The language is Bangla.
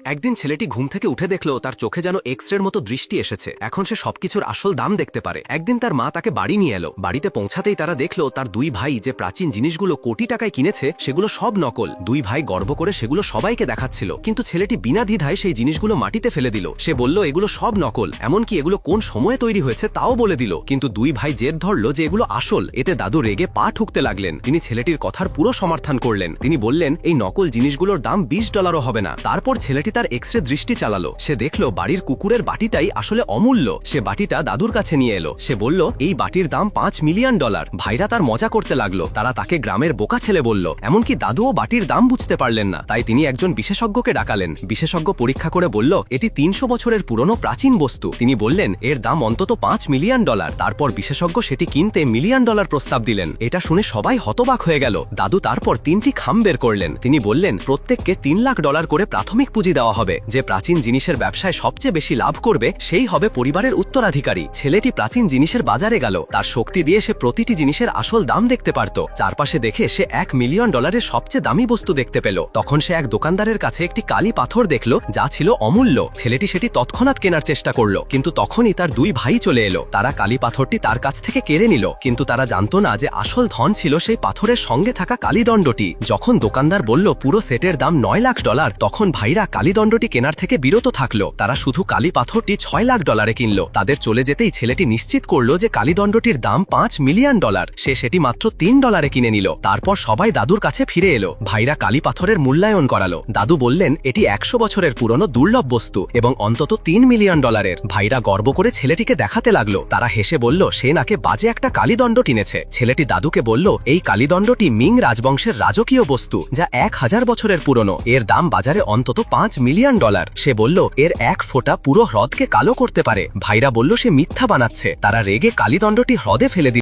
একদিন ছেলেটি ঘুম থেকে উঠে দেখল তার চোখে যেন এক্সরের মতো দৃষ্টি এসেছে। এখন সে সবকিছুর আসল দাম দেখতে পারে। একদিন তার মা তাকে বাড়ি নিয়ে এলো। বাড়িতে পৌঁছাতেই তারা দেখল তার দুই ভাই যে প্রাচীন জিনিসগুলো কোটি টাকায় কিনেছে সেগুলো সব নকল। দুই ভাই গর্ব করে সেগুলো সবাইকে দেখাচ্ছিল, কিন্তু ছেলেটি বিনা দ্বিধায় সেই জিনিসগুলো মাটিতে ফেলে দিল। সে বলল এগুলো সব নকল, এমনকি এগুলো কোন সময়ে তৈরি হয়েছে তাও বলে দিল। কিন্তু দুই ভাই জেদ ধরল যে এগুলো আসল। এতে দাদু রেগে পা ঠুকতে লাগলেন। তিনি ছেলেটির কথার পুরো সমর্থন করলেন। তিনি বললেন এই নকল জিনিসগুলোর দাম $20ও হবে না। তারপর ছেলেটি তার এক্সরে দৃষ্টি চালালো। সে দেখল বাড়ির কুকুরের বাটিটাই আসলে অমূল্য। সে বাটিটা দাদুর কাছে নিয়ে এলো। সে বলল এই বাটির দাম $5 মিলিয়ন। ভাইরা তার মজা করতে লাগলো। তারা তাকে গ্রামের বোকা ছেলে বলল। এমনকি দাদুও বাটির দাম বুঝতে পারলেন না। তাই তিনি একজন বিশেষজ্ঞকে ডাকালেন। বিশেষজ্ঞ পরীক্ষা করে বলল এটি 300 বছরের পুরনো প্রাচীন বস্তু। তিনি বললেন এর দাম অন্তত $5 মিলিয়ন। তারপর বিশেষজ্ঞ সেটি কিনতে $1 মিলিয়ন প্রস্তাব দিলেন। এটা শুনে সবাই হতবাক হয়ে গেল। দাদু তারপর 3টি খাম বের করলেন। তিনি বললেন প্রত্যেককে $3 লাখ করে প্রাথমিক পুঁজি দেওয়া হবে। যে প্রাচীন জিনিসের ব্যবসায় সবচেয়ে বেশি লাভ করবে সেই হবে পরিবারের উত্তরাধিকারী। ছেলেটি প্রাচীন জিনিসের বাজারে গেল। তার শক্তি দিয়ে সে প্রতিটি জিনিসের আসল দাম দেখতে পারত। চারপাশে দেখে সে $1 মিলিয়ন সবচেয়ে দামি বস্তু দেখতে পেল। তখন সে এক দোকানদারের কাছে একটি কালি পাথর দেখল যা ছিল অমূল্য। ছেলেটি সেটি তৎক্ষণাৎ কেনার চেষ্টা করল, কিন্তু তখনই তার দুই ভাই চলে এলো। তারা কালি পাথরটি তার কাছ থেকে কেড়ে নিল, কিন্তু তারা জানতো না যে আসল ধন ছিল সেই পাথরের সঙ্গে থাকা কালীদণ্ডটি। যখন দোকানদার বলল পুরো সেটের দাম $9 লাখ, তখন ভাইরা কালীদণ্ডটি কেনার থেকে বিরত থাকলো। তারা শুধু কালি পাথরটি $6 লাখ কিনল। তাদের চলে যেতেই ছেলেটি নিশ্চিত করল যে কালীদণ্ডটির দাম $5 মিলিয়ন। সে সেটি মাত্র $3 কিনে নিল। তারপর সবাই দাদুর কাছে ফিরে এলো। ভাইরা কালি পাথরের মূল্যায়ন করালো। দাদু বললেন এটি 100 বছরের পুরনো দুর্লভ বস্তু এবং অন্তত $3 মিলিয়ন। ভাইরা গর্ব করে ছেলেটিকে দেখাতে লাগলো। তারা হেসে বলল সে নাকি বাজে একটা কালীদণ্ড কিনেছে। ছেলেটি দাদুকে বলল এই কালীদণ্ডটি মিং রাজবংশের রাজকীয় বস্তু, যা 1000 বছরের পুরনো। এর দাম বাজারে অন্তত $5 মিলিয়ন। সে বলল এর এক ফোঁটা পুরো হ্রদকে কালো করতে পারে। ভাইরা বলল সে মিথ্যা বানাচ্ছে। তারা রেগে কালীদণ্ডটি হ্রদে ফেলে দিল।